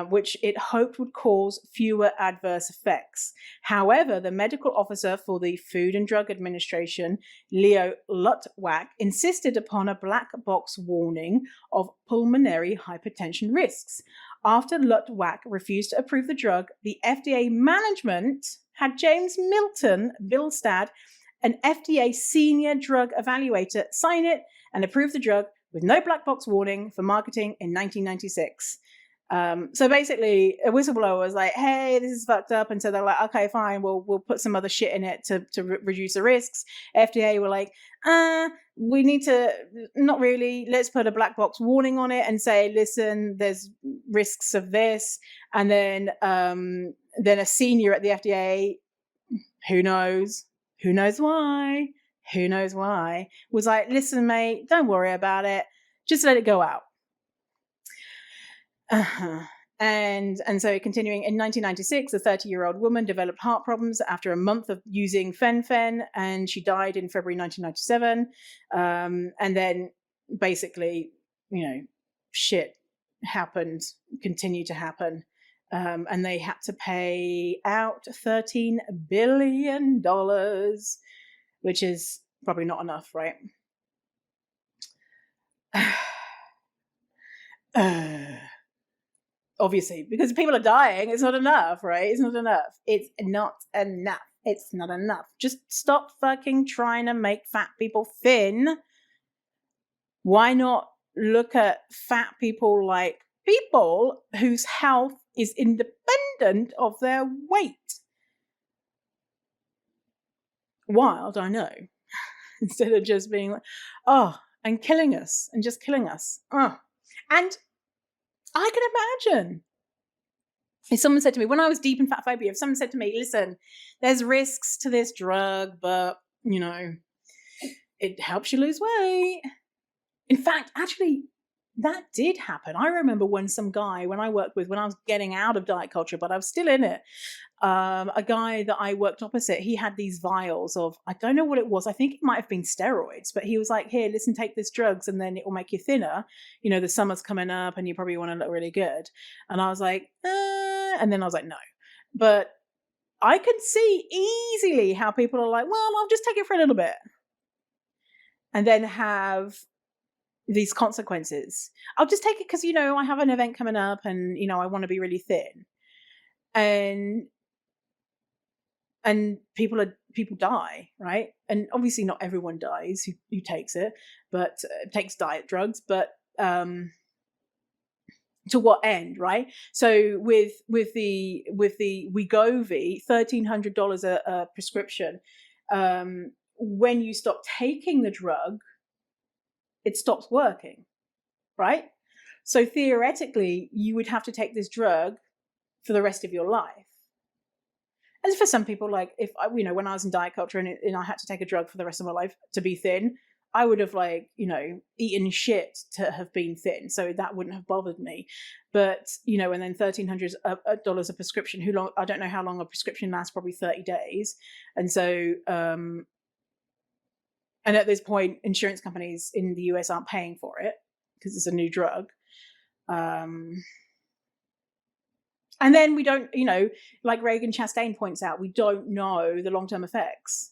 which it hoped would cause fewer adverse effects. However, the medical officer for the Food and Drug Administration, Leo Lutwak, insisted upon a black box warning of pulmonary hypertension risks. After Lutwak refused to approve the drug, the FDA management had James Milton Bilstad, an FDA senior drug evaluator, sign it and approve the drug with no black box warning for marketing in 1996. So basically a whistleblower was like, hey, this is fucked up. And so they're like, okay, fine, we'll put some other shit in it to reduce the risks. FDA were like, we need to, not really, let's put a black box warning on it and say, listen, there's risks of this. And then a senior at the FDA, who knows why, was like, listen, mate, don't worry about it. Just let it go out. And so continuing, in 1996, a 30-year-old woman developed heart problems after a month of using fen-phen, and she died in February 1997. And then basically, shit happened, continued to happen. And they had to pay out $13 billion, which is probably not enough, right? Obviously, because people are dying, it's not enough, right? It's not enough. It's not enough. It's not enough. Just stop fucking trying to make fat people thin. Why not look at fat people like people whose health is independent of their weight? Wild, I know. Instead of just being like, and killing us, and just killing us. And I can imagine if someone said to me, when I was deep in fatphobia, if someone said to me, listen, there's risks to this drug, but, it helps you lose weight. In fact, actually, that did happen. I remember when some guy, when I was getting out of diet culture, but I was still in it, a guy that I worked opposite, he had these vials of, I don't know what it was. I think it might have been steroids, but he was like, here, listen, take this drugs and then it will make you thinner. The summer's coming up and you probably want to look really good. And I was like, and then I was like, no. But I could see easily how people are like, well, I'll just take it for a little bit. And then have these consequences. I'll just take it because, I have an event coming up and, I want to be really thin. And people die, right? And obviously not everyone dies who takes it, but takes diet drugs, but to what end, right? So with the Wegovy, $1,300 a prescription, when you stop taking the drug, it stops working, right? So theoretically, you would have to take this drug for the rest of your life. And for some people, like if when I was in diet culture and I had to take a drug for the rest of my life to be thin, I would have like, eaten shit to have been thin. So that wouldn't have bothered me. But, and then $1,300 a prescription, I don't know how long a prescription lasts, probably 30 days. And so, and at this point, insurance companies in the US aren't paying for it because it's a new drug. And then we don't, like Reagan Chastain points out, we don't know the long-term effects.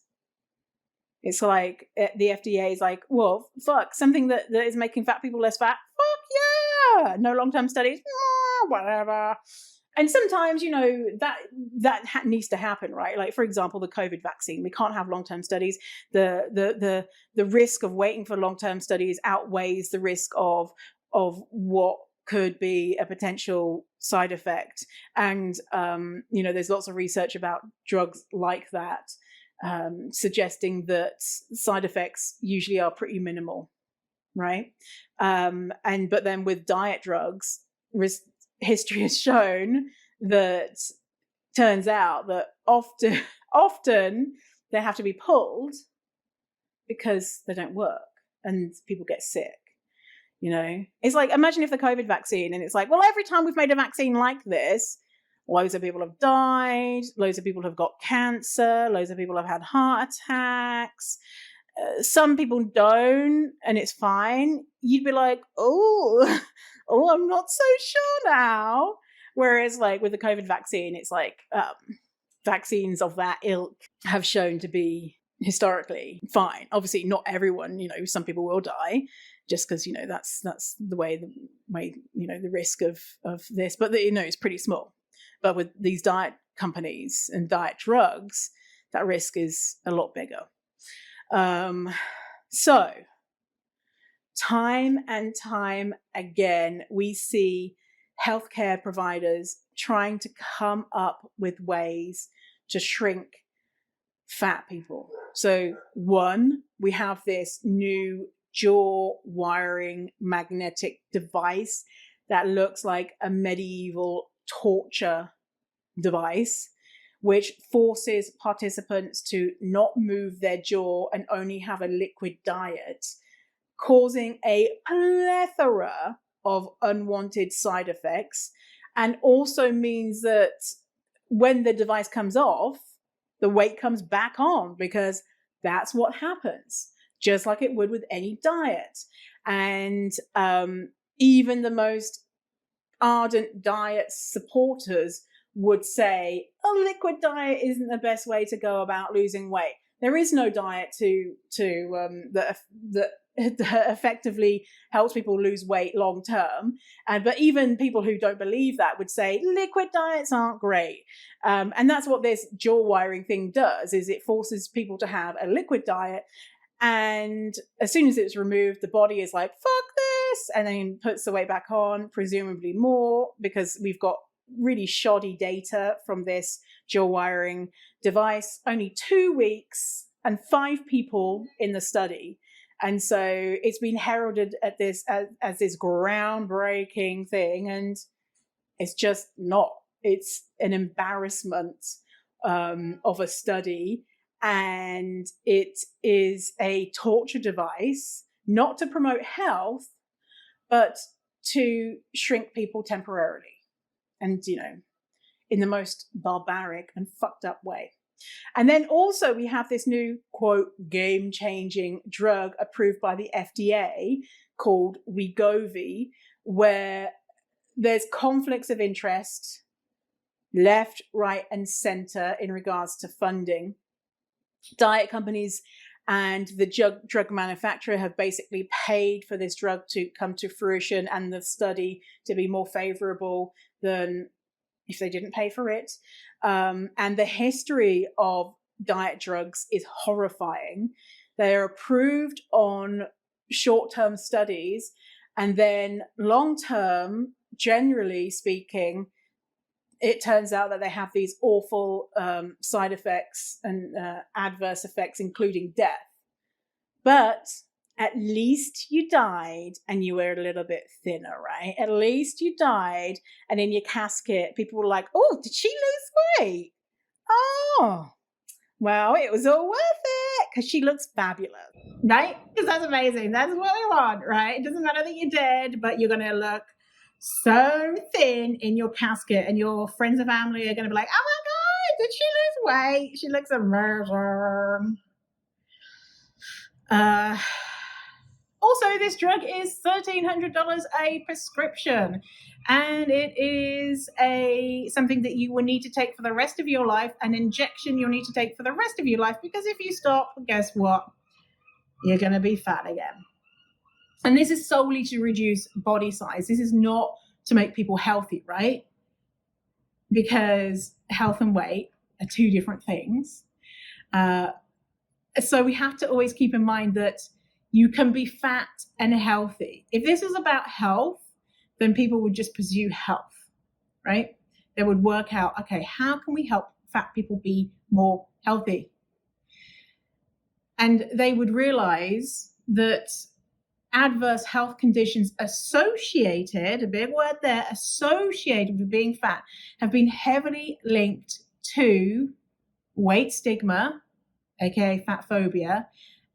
It's like the FDA is like, well, fuck, something that is making fat people less fat. Fuck yeah. No long-term studies. Whatever. And sometimes, that needs to happen, right? Like, for example, the COVID vaccine. We can't have long-term studies. The risk of waiting for long-term studies outweighs the risk of what could be a potential side effect. And, there's lots of research about drugs like that, suggesting that side effects usually are pretty minimal, right? But then with diet drugs, history has shown that turns out that often they have to be pulled because they don't work and people get sick. It's like, imagine if the COVID vaccine, and it's like, well, every time we've made a vaccine like this, loads of people have died, loads of people have got cancer, loads of people have had heart attacks. Some people don't, and it's fine. You'd be like, oh, I'm not so sure now. Whereas like with the COVID vaccine, it's like vaccines of that ilk have shown to be historically fine. Obviously not everyone, some people will die just because, that's the way, the risk of this, but it's pretty small. But with these diet companies and diet drugs, that risk is a lot bigger. So time and time again, we see healthcare providers trying to come up with ways to shrink fat people. So one, we have this new jaw wiring magnetic device that looks like a medieval torture device, which forces participants to not move their jaw and only have a liquid diet, causing a plethora of unwanted side effects, and also means that when the device comes off, the weight comes back on, because that's what happens, just like it would with any diet. And even the most ardent diet supporters would say a liquid diet isn't the best way to go about losing weight. There is no diet that effectively helps people lose weight long term. But even people who don't believe that would say liquid diets aren't great. And that's what this jaw wiring thing does, is it forces people to have a liquid diet. And as soon as it's removed, the body is like, fuck this, and then puts the weight back on, presumably more, because we've got really shoddy data from this jaw wiring device. Only 2 weeks and 5 people in the study. And so it's been heralded at this as this groundbreaking thing, and it's just not. It's an embarrassment of a study, and it is a torture device, not to promote health, but to shrink people temporarily, and in the most barbaric and fucked up way. And then also we have this new, quote, game-changing drug approved by the FDA called Wegovy, where there's conflicts of interest left, right, and center in regards to funding. Diet companies and the drug manufacturer have basically paid for this drug to come to fruition and the study to be more favorable than if they didn't pay for it. And the history of diet drugs is horrifying. They are approved on short-term studies, and then long-term, generally speaking, it turns out that they have these awful side effects and adverse effects, including death. But at least you died and you were a little bit thinner, right? At least you died, and in your casket, people were like, oh, did she lose weight? Oh, well, it was all worth it because she looks fabulous, right? Because that's amazing. That's what we want, right? It doesn't matter that you're dead, but you're going to look so thin in your casket, and your friends and family are going to be like, oh my God, did she lose weight? She looks amazing. Also, this drug is $1,300 a prescription, and it is something that you will need to take for the rest of your life, an injection you'll need to take for the rest of your life, because if you stop, guess what? You're going to be fat again. And this is solely to reduce body size. This is not to make people healthy, right? Because health and weight are two different things. So we have to always keep in mind that you can be fat and healthy. If this is about health, then people would just pursue health, right? They would work out, okay, how can we help fat people be more healthy? And they would realize that adverse health conditions associated, a big word there, associated with being fat, have been heavily linked to weight stigma, aka fatphobia,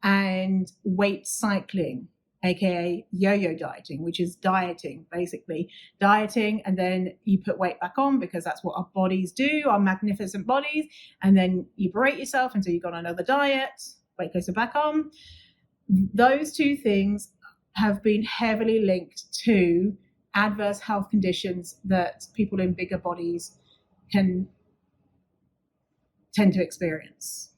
and weight cycling, aka yo-yo dieting, which is dieting, basically. Dieting, and then you put weight back on because that's what our bodies do, our magnificent bodies, and then you berate yourself until you go on another diet, weight goes back on. Those two things have been heavily linked to adverse health conditions that people in bigger bodies can tend to experience.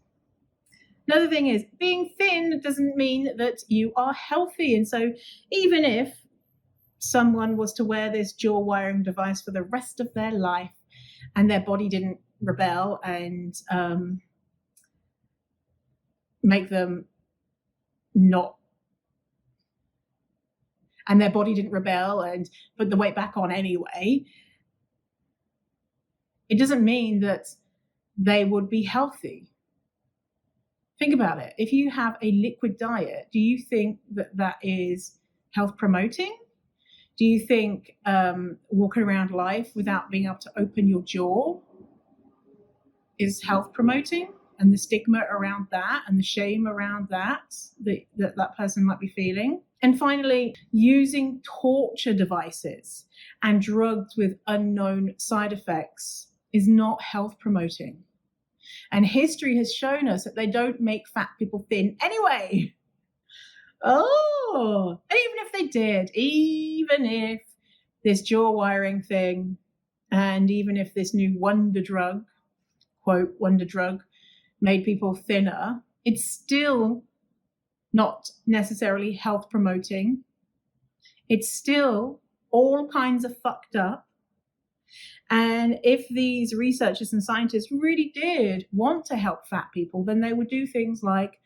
Another thing is, being thin doesn't mean that you are healthy. And so even if someone was to wear this jaw wiring device for the rest of their life and their body didn't rebel and make them not, and their body didn't rebel and put the weight back on anyway, it doesn't mean that they would be healthy. Think about it. If you have a liquid diet, do you think that that is health promoting? Do you think walking around life without being able to open your jaw is health promoting? And the stigma around that and the shame around that person might be feeling. And finally, using torture devices and drugs with unknown side effects is not health promoting. And history has shown us that they don't make fat people thin anyway. Oh, and even if they did, even if this jaw wiring thing, and even if this new wonder drug, quote, wonder drug, made people thinner, it's still not necessarily health promoting. It's still all kinds of fucked up. And if these researchers and scientists really did want to help fat people, then they would do things like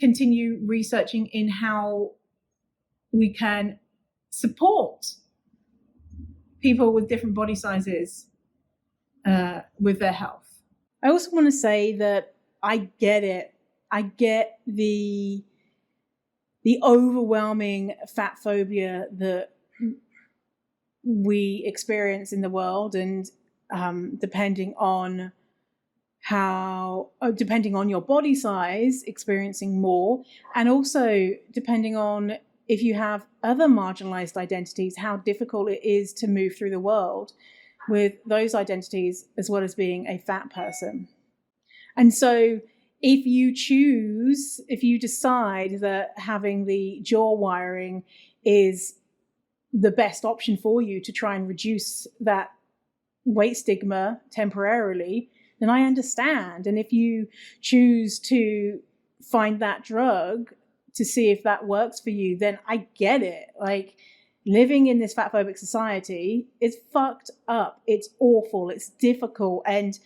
continue researching in how we can support people with different body sizes with their health. I also want to say that I get it. I get the overwhelming fat phobia that we experience in the world, and depending on your body size, experiencing more, and also depending on if you have other marginalized identities, how difficult it is to move through the world with those identities as well as being a fat person. And so if you decide that having the jaw wiring is the best option for you to try and reduce that weight stigma temporarily, then I understand. And if you choose to find that drug to see if that works for you, then I get it. Like, living in this fatphobic society is fucked up. It's awful. It's difficult. And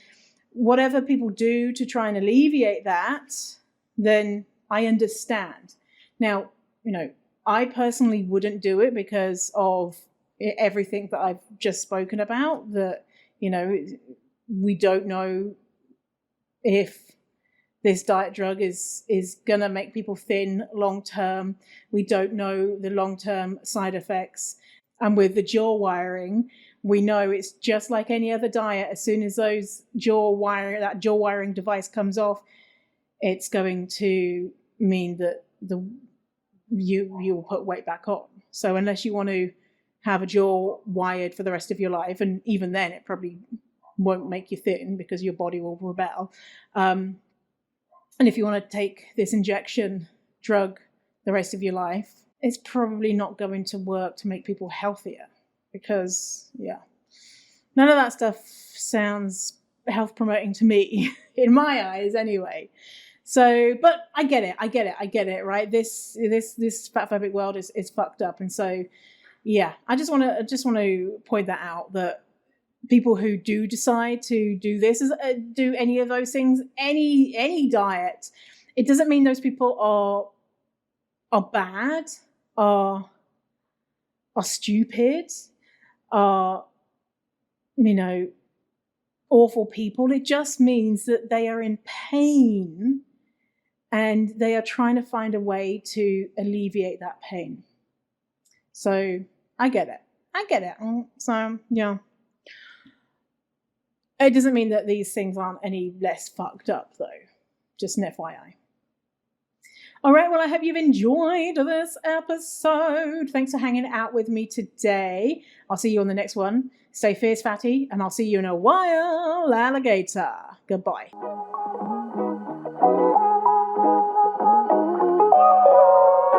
whatever people do to try and alleviate that, then I understand. Now, I personally wouldn't do it because of everything that I've just spoken about, that, we don't know if this diet drug is going to make people thin long term. We don't know the long-term side effects. And with the jaw wiring, we know it's just like any other diet. As soon as that jaw wiring device comes off, it's going to mean that you will put weight back on. So unless you want to have a jaw wired for the rest of your life, and even then it probably won't make you thin because your body will rebel. And if you want to take this injection drug the rest of your life, it's probably not going to work to make people healthier because, none of that stuff sounds health promoting to me, in my eyes anyway. So, but I get it, right? This fatphobic world is fucked up. And so, I just want to point that out, that people who do decide to do this, do any of those things, any diet, it doesn't mean those people are bad, are stupid, are, awful people. It just means that they are in pain and they are trying to find a way to alleviate that pain. So I get it. So, it doesn't mean that these things aren't any less fucked up, though. Just an FYI. All right, well, I hope you've enjoyed this episode. Thanks for hanging out with me today. I'll see you on the next one. Stay fierce, fatty, and I'll see you in a while, alligator. Goodbye.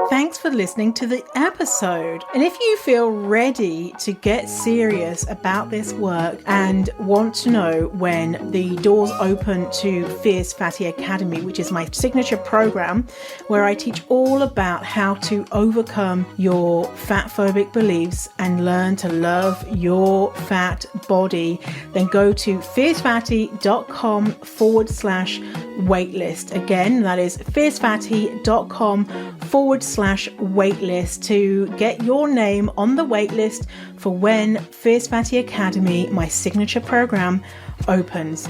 Thanks for listening to the episode. And if you feel ready to get serious about this work and want to know when the doors open to Fierce Fatty Academy, which is my signature program where I teach all about how to overcome your fatphobic beliefs and learn to love your fat body, then go to fiercefatty.com/waitlist. Again, that is fiercefatty.com/waitlist to get your name on the waitlist for when Fierce Fatty Academy, my signature program, opens.